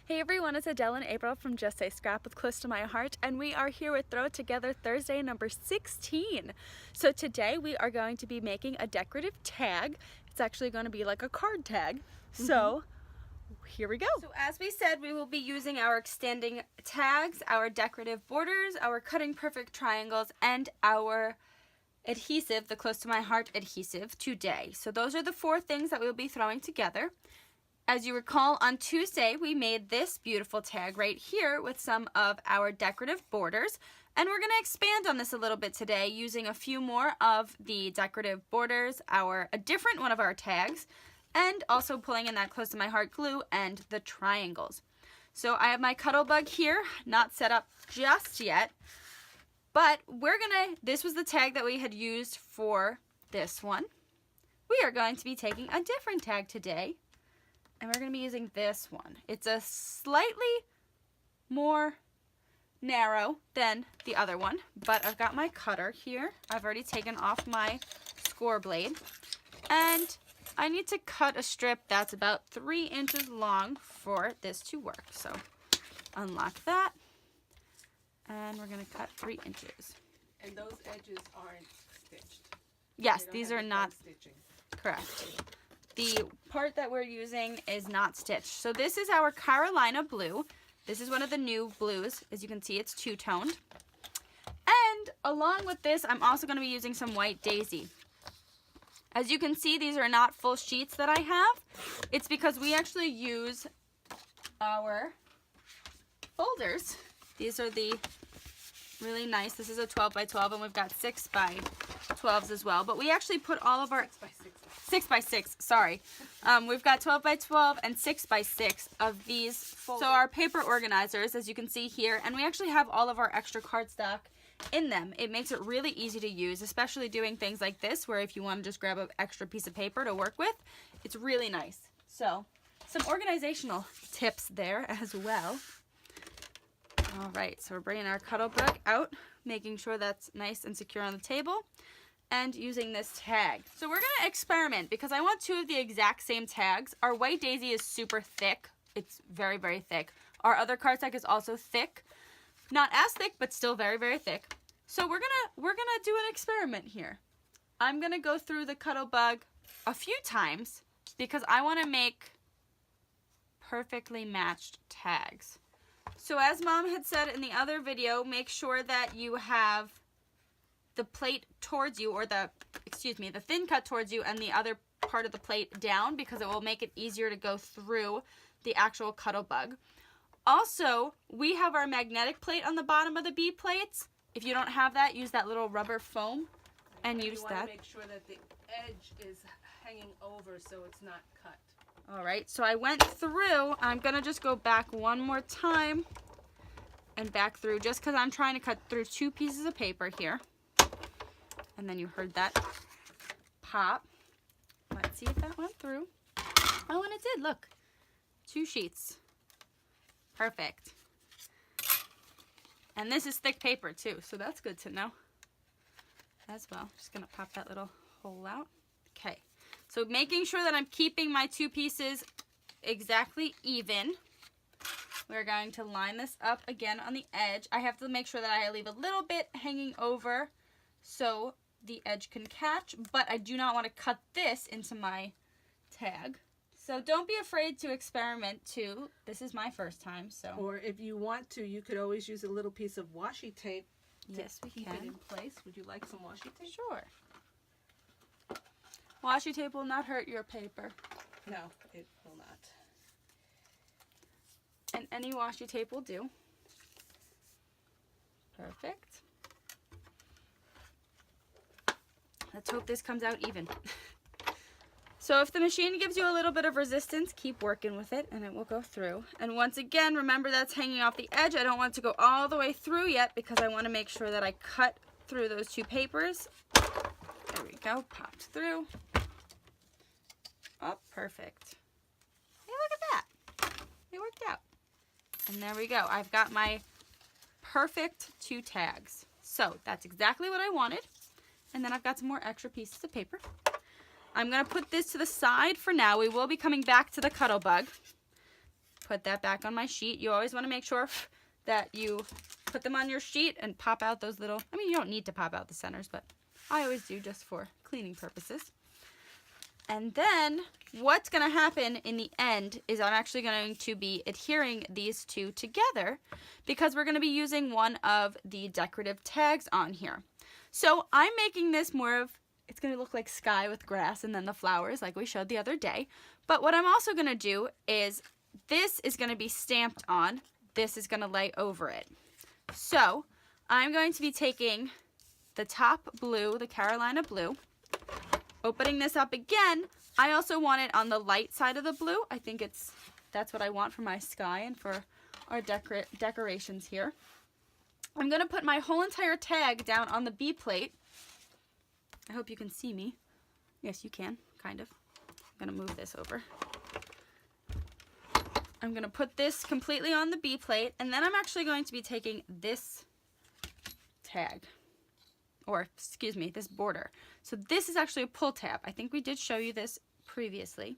Hey everyone, it's Adele and April from Just Say Scrap with Close to My Heart, and we are here with Throw It Together Thursday number 16. So today we are going to be making a decorative tag. It's actually going to be like a card tag. So here we go. So as we said, we will be using our extending tags, our decorative borders, our cutting perfect triangles, and our adhesive, the Close to My Heart adhesive today. So those are the four things that we'll be throwing together. As you recall, on Tuesday, we made this beautiful tag right here with some of our decorative borders. And we're going to expand on this a little bit today using a few more of the decorative borders, a different one of our tags, and also pulling in that Close to My Heart glue and the triangles. So I have my Cuttlebug here, not set up just yet. But this was the tag that we had used for this one. We are going to be taking a different tag today. And we're going to be using this one. It's a slightly more narrow than the other one, but I've got my cutter here. I've already taken off my score blade, and I need to cut a strip that's about 3 inches long for this to work. So unlock that, and we're going to cut 3 inches. And those edges aren't stitched? Yes, these are not stitching. Correct. The part that we're using is not stitched. So this is our Carolina blue. This is one of the new blues. As you can see, it's two-toned. And along with this, I'm also going to be using some white daisy. As you can see, these are not full sheets that I have. It's because we actually use our folders. These are the really nice. This is a 12 by 12, and we've got 6 by 12s as well. But we actually put all of our 6 by 6, sorry. We've got 12 by 12 and 6 by 6 of these. So our paper organizers, as you can see here, and we actually have all of our extra cardstock in them. It makes it really easy to use, especially doing things like this, where if you want to just grab an extra piece of paper to work with, it's really nice. So some organizational tips there as well. All right, so we're bringing our Cuttlebug out, making sure that's nice and secure on the table, and using this tag. So we're going to experiment because I want 2 of the exact same tags. Our white daisy is super thick. It's very, very thick. Our other cardstock is also thick. Not as thick, but still very, very thick. So we're gonna do an experiment here. I'm going to go through the Cuttlebug a few times because I want to make perfectly matched tags. So as Mom had said in the other video, make sure that you have the plate towards you, or the thin cut towards you, and the other part of the plate down, because it will make it easier to go through the actual Cuttlebug. Also, we have our magnetic plate on the bottom of the B plates. If you don't have that, use that little rubber foam and use that. You want to make sure that the edge is hanging over so it's not cut. All right, so I went through. I'm going to just go back one more time and back through, just because I'm trying to cut through 2 pieces of paper here. And then you heard that pop. Let's see if that went through. Oh, and it did. Look. 2 sheets. Perfect. And this is thick paper too, so that's good to know as well. Just going to pop that little hole out. Okay. So making sure that I'm keeping my 2 pieces exactly even. We're going to line this up again on the edge. I have to make sure that I leave a little bit hanging over so the edge can catch, but I do not want to cut this into my tag. So don't be afraid to experiment too. This is my first time, so. Or if you want to, you could always use a little piece of washi tape to keep it in place. Would you like some washi tape? Sure. Washi tape will not hurt your paper. No, it will not. And any washi tape will do. Perfect. Let's hope this comes out even. So if the machine gives you a little bit of resistance, keep working with it and it will go through. And once again, remember that's hanging off the edge. I don't want it to go all the way through yet because I want to make sure that I cut through those 2 papers. There we go, popped through. Oh, perfect. Hey, look at that. It worked out. And there we go. I've got my perfect 2 tags. So that's exactly what I wanted. And then I've got some more extra pieces of paper. I'm going to put this to the side for now. We will be coming back to the Cuttlebug. put that back on my sheet. You always want to make sure that you put them on your sheet and pop out those little, I mean, you don't need to pop out the centers, but I always do just for cleaning purposes. And then what's going to happen in the end is I'm actually going to be adhering these two together because we're going to be using one of the decorative tags on here. So I'm making this more of, it's going to look like sky with grass and then the flowers like we showed the other day. But what I'm also going to do is this is going to be stamped on. This is going to lay over it. So I'm going to be taking the top blue, the Carolina blue, opening this up again. I also want it on the light side of the blue. I think that's what I want for my sky and for our decorations here. I'm going to put my whole entire tag down on the B plate. I hope you can see me. Yes, you can, kind of. I'm going to move this over. I'm going to put this completely on the B plate, and then I'm actually going to be taking this tag, or excuse me, this border. So this is actually a pull tab. I think we did show you this previously.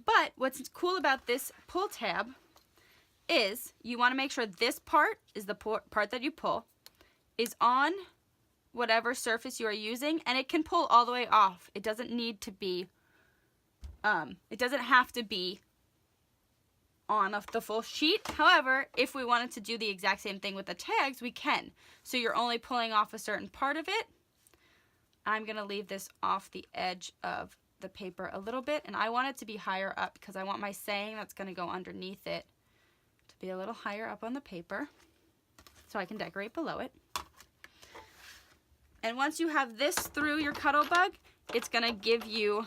But what's cool about this pull tab is you want to make sure this part is the part that you pull is on whatever surface you are using, and it can pull all the way off. It doesn't need to be, it doesn't have to be on the full sheet. However, if we wanted to do the exact same thing with the tags, we can. So you're only pulling off a certain part of it. I'm going to leave this off the edge of the paper a little bit, and I want it to be higher up because I want my saying that's going to go underneath it to be a little higher up on the paper so I can decorate below it. And once you have this through your Cuttlebug, it's going to give you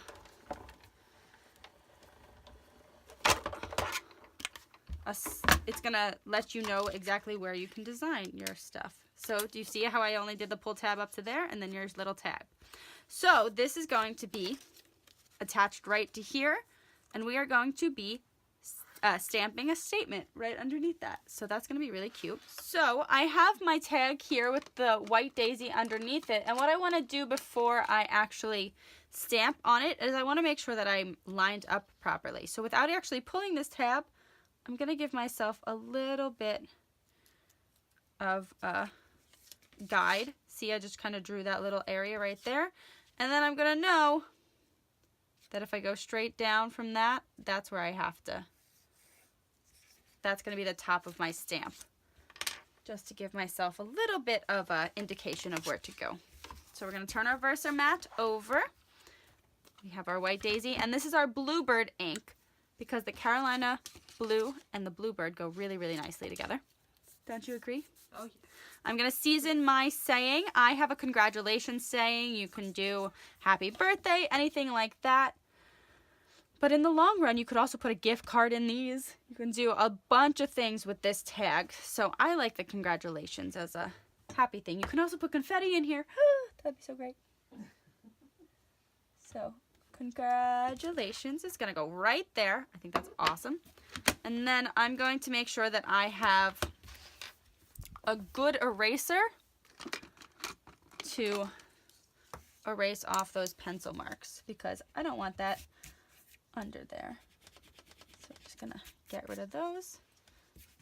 it's going to let you know exactly where you can design your stuff. So do you see how I only did the pull tab up to there and then your little tag? So this is going to be attached right to here, and we are going to be stamping a statement right underneath that. So that's going to be really cute. So I have my tag here with the white daisy underneath it, and what I want to do before I actually stamp on it is I want to make sure that I'm lined up properly. So without actually pulling this tab, I'm going to give myself a little bit of a guide. See, I just kind of drew that little area right there. And then I'm going to know that if I go straight down from that, that's where I have to, that's going to be the top of my stamp. Just to give myself a little bit of an indication of where to go. So we're going to turn our Versamat over. We have our white daisy, and this is our Bluebird ink because the Carolina blue and the Bluebird go really, really nicely together. Don't you agree? Oh, yeah. I'm going to season my saying. I have a congratulations saying. You can do happy birthday, anything like that. But in the long run, you could also put a gift card in these. You can do a bunch of things with this tag. So I like the congratulations as a happy thing. You can also put confetti in here. That'd be so great. So congratulations is going to go right there. I think that's awesome. And then I'm going to make sure that I have a good eraser to erase off those pencil marks because I don't want that under there. So I'm just gonna get rid of those,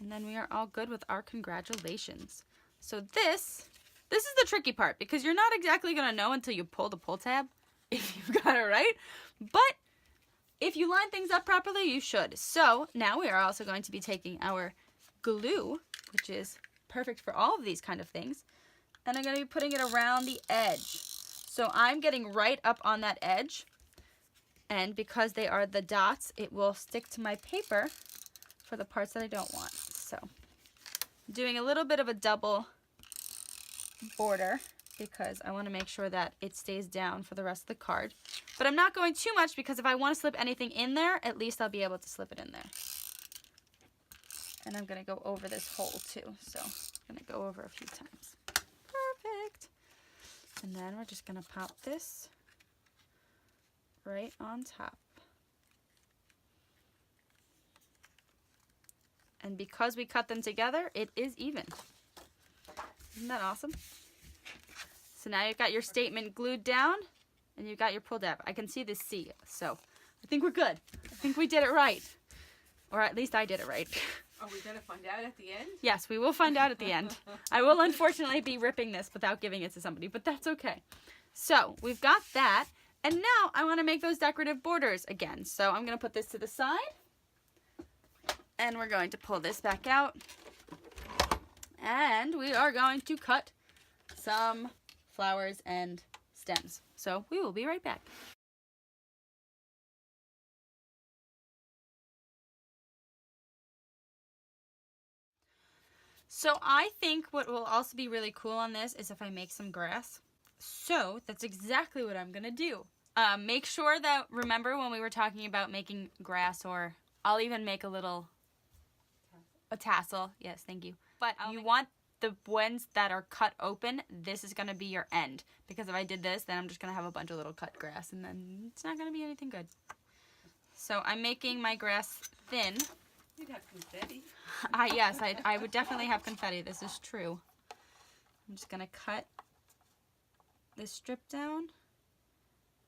and then we are all good with our congratulations. So this is the tricky part because you're not exactly gonna know until you pull the pull tab if you've got it right, but if you line things up properly, you should. So now we are also going to be taking our glue, which is perfect for all of these kind of things, and I'm going to be putting it around the edge. So I'm getting right up on that edge, and because they are the dots, it will stick to my paper for the parts that I don't want. So I'm doing a little bit of a double border because I want to make sure that it stays down for the rest of the card. But I'm not going too much because if I want to slip anything in there, at least I'll be able to slip it in there. And I'm going to go over this hole too. So I'm going to go over a few times. Perfect. And then we're just going to pop this right on top. And because we cut them together, it is even. Isn't that awesome? So now you've got your statement glued down and you've got your pull tab. I can see the C, so I think we're good. I think we did it right. Or at least I did it right. Are we going to find out at the end? Yes, we will find out at the end. I will unfortunately be ripping this without giving it to somebody, but that's okay. So we've got that. And now I want to make those decorative borders again. So I'm going to put this to the side. And we're going to pull this back out. And we are going to cut some flowers and stems. So we will be right back. So I think what will also be really cool on this is if I make some grass. So that's exactly what I'm going to do. Make sure that, remember when we were talking about making grass, or I'll even make a tassel. Yes, thank you. But you want the ones that are cut open, this is going to be your end. Because if I did this, then I'm just going to have a bunch of little cut grass, and then it's not going to be anything good. So I'm making my grass thin. You'd have confetti. Yes, I would definitely have confetti. This is true. I'm just going to cut this strip down.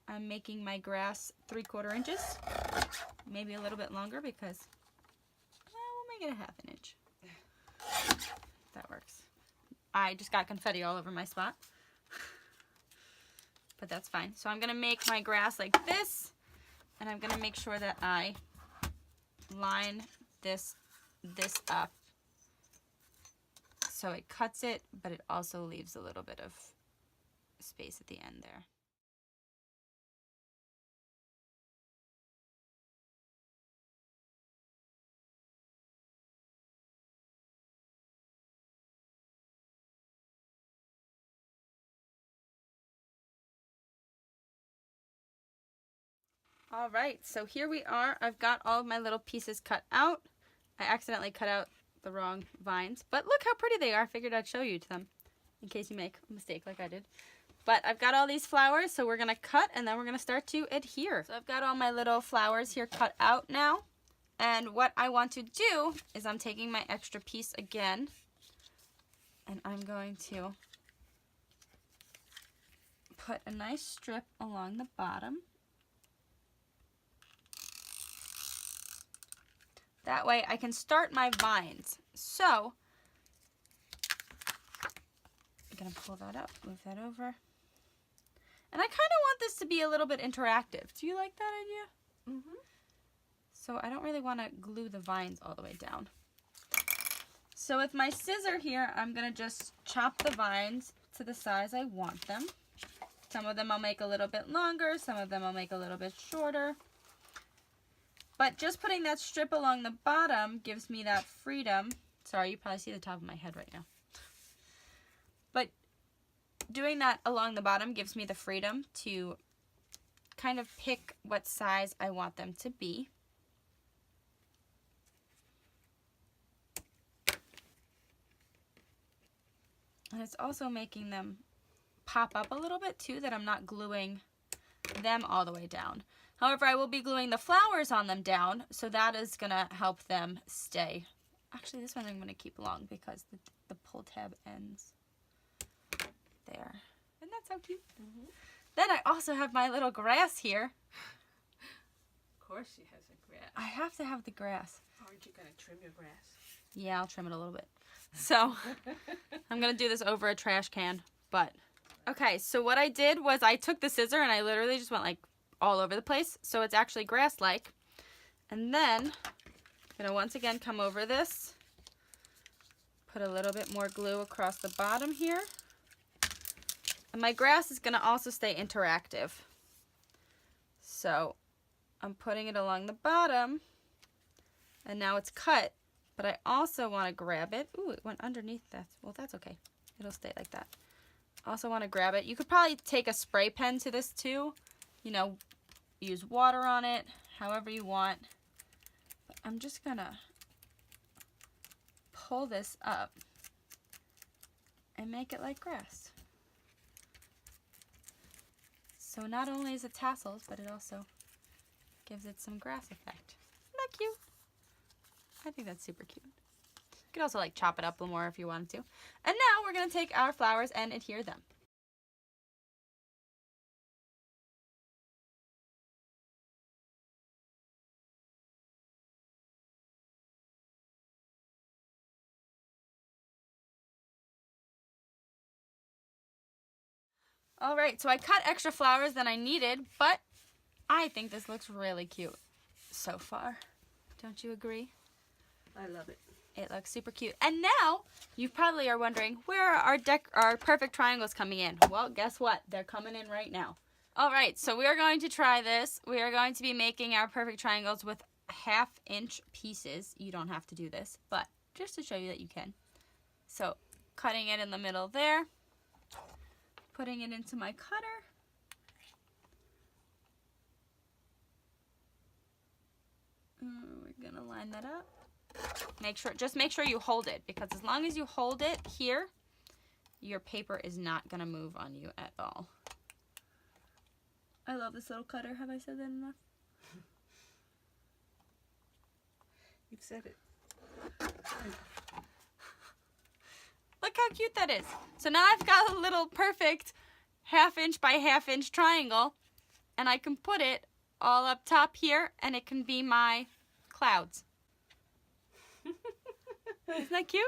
I'm making my grass 3/4 inches. Maybe a little bit longer because, we'll make it a 1/2 inch. That works. I just got confetti all over my spot. But that's fine. So I'm going to make my grass like this. And I'm going to make sure that I line this up so it cuts it, but it also leaves a little bit of space at the end there. All right, so here we are. I've got all of my little pieces cut out. I accidentally cut out the wrong vines, but look how pretty they are. I figured I'd show you to them in case you make a mistake like I did. But I've got all these flowers, so we're gonna cut and then we're gonna start to adhere. So I've got all my little flowers here cut out now. And what I want to do is I'm taking my extra piece again and I'm going to put a nice strip along the bottom. That way I can start my vines. So I'm gonna pull that up, move that over. And I kind of want this to be a little bit interactive. Do you like that idea? Mm-hmm. So I don't really want to glue the vines all the way down. So with my scissor here, I'm gonna just chop the vines to the size I want them. Some of them I'll make a little bit longer, some of them I'll make a little bit shorter. But just putting that strip along the bottom gives me that freedom. Sorry, you probably see the top of my head right now. But doing that along the bottom gives me the freedom to kind of pick what size I want them to be. And it's also making them pop up a little bit too, that I'm not gluing them all the way down. However, I will be gluing the flowers on them down, so that is going to help them stay. Actually, this one I'm going to keep long because the pull tab ends there. And that's so cute. Mm-hmm. Then I also have my little grass here. Of course she has a grass. I have to have the grass. Aren't you going to trim your grass? Yeah, I'll trim it a little bit. So I'm going to do this over a trash can. But, okay, so what I did was I took the scissor and I literally just went like all over the place. So it's actually grass-like. And then I'm going to once again come over this. Put a little bit more glue across the bottom here. And my grass is going to also stay interactive. So I'm putting it along the bottom. And now it's cut. But I also want to grab it. Ooh, it went underneath that. Well, that's okay. It'll stay like that. Also want to grab it. You could probably take a spray pen to this too. You know, use water on it, however you want. But I'm just going to pull this up and make it like grass. So not only is it tassels, but it also gives it some grass effect. Isn't that cute? I think that's super cute. You could also like chop it up a little more if you wanted to. And now we're going to take our flowers and adhere them. All right, so I cut extra flowers than I needed, but I think this looks really cute so far. Don't you agree? I love it. It looks super cute. And now, you probably are wondering, where are our perfect triangles coming in? Well, guess what? They're coming in right now. All right, so we are going to try this. We are going to be making our perfect triangles with 1/2-inch pieces. You don't have to do this, but just to show you that you can. So, cutting it in the middle there. Putting it into my cutter. We're gonna line that up. Just make sure you hold it, because as long as you hold it here, your paper is not gonna move on you at all. I love this little cutter. Have I said that enough? You've said it. Look how cute that is. So now I've got a little perfect 1/2-inch by 1/2-inch triangle, and I can put it all up top here, and it can be my clouds. Isn't that cute?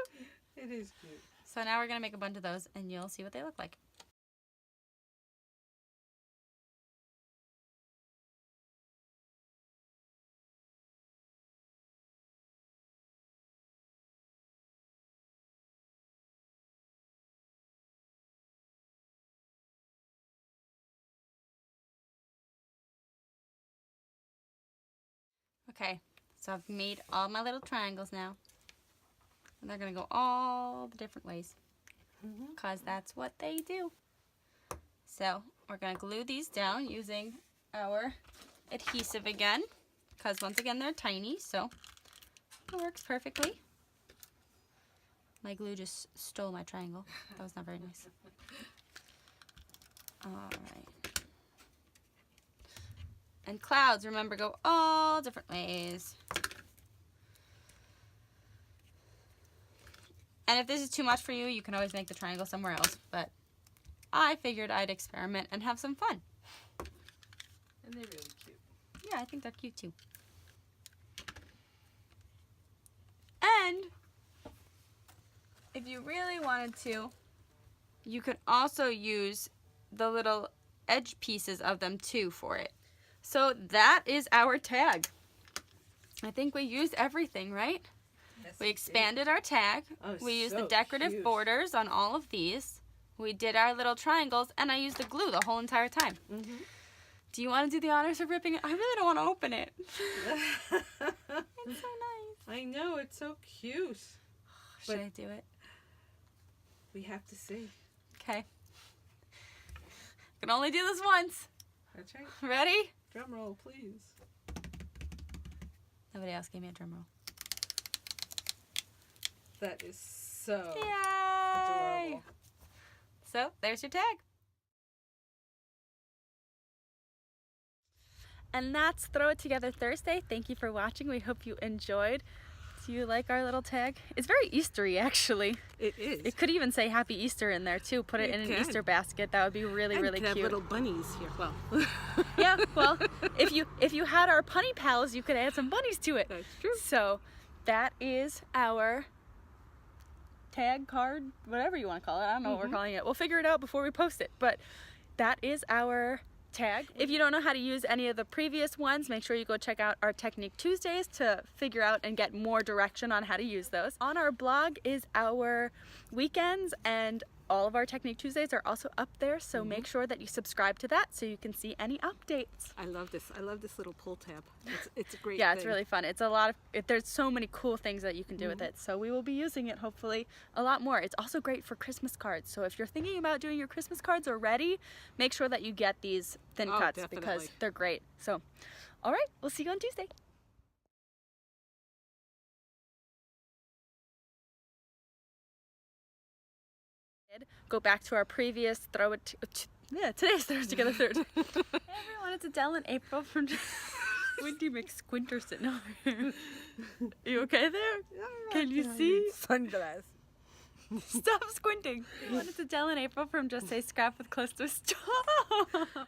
It is cute. So now we're going to make a bunch of those, and you'll see what they look like. Okay, so I've made all my little triangles now. And they're going to go all the different ways, because that's what they do. So we're going to glue these down using our adhesive again, because once again they're tiny, so it works perfectly. My glue just stole my triangle. That was not very nice. Alright. And clouds, remember, go all different ways. And if this is too much for you, you can always make the triangle somewhere else. But I figured I'd experiment and have some fun. And they're really cute. Yeah, I think they're cute too. And if you really wanted to, you could also use the little edge pieces of them too for it. So that is our tag. I think we used everything, right? Yes, We expanded our tag. Oh, We used so the decorative cute. borders on all of these. We did our little triangles, and I used the glue the whole entire time. Do you want to do the honors of ripping it? I really don't want to open it. It's so nice. I know, it's so cute. Should I do it? We have to see. Okay. Can only do this once. That's right. Ready? Drum roll, please. Nobody else gave me a drum roll. That is so Yay! adorable. So, there's your tag. And that's Throw It Together Thursday. Thank you for watching. We hope you enjoyed. Do you like our little tag? It's very Eastery, actually. It is. It could even say Happy Easter in there, too. Put it in an can. Easter basket. That would be really, And really have cute. little bunnies here. Well, Yeah, well, if you had our punny pals, you could add some bunnies to it. that's true. So, that is our tag card, whatever you want to call it. I don't know what we're calling it. We'll figure it out before we post it. But that is our tag. If you don't know how to use any of the previous ones, make sure you go check out our Technique Tuesdays to figure out and get more direction on how to use those. On our blog is our weekends, and all of our Technique Tuesdays are also up there, so make sure that you subscribe to that so you can see any updates. I love this. I love this little pull tab. It's a great Yeah, thing. it's really fun. It's a lot of, there's so many cool things that you can do with it, so we will be using it hopefully a lot more. It's also great for Christmas cards, so if you're thinking about doing your Christmas cards already, make sure that you get these thin Oh, cuts because definitely. they're great. So, all right, we'll see you on Tuesday. Go back to our previous today's Throw It Together Thursday. Hey everyone, it's Adele and April from Squinty McSquinterson over here. You okay there? Can you see? Sunglass. Stop squinting. Everyone, it's Adele and April from Just Say Scrap with Close to a Stop.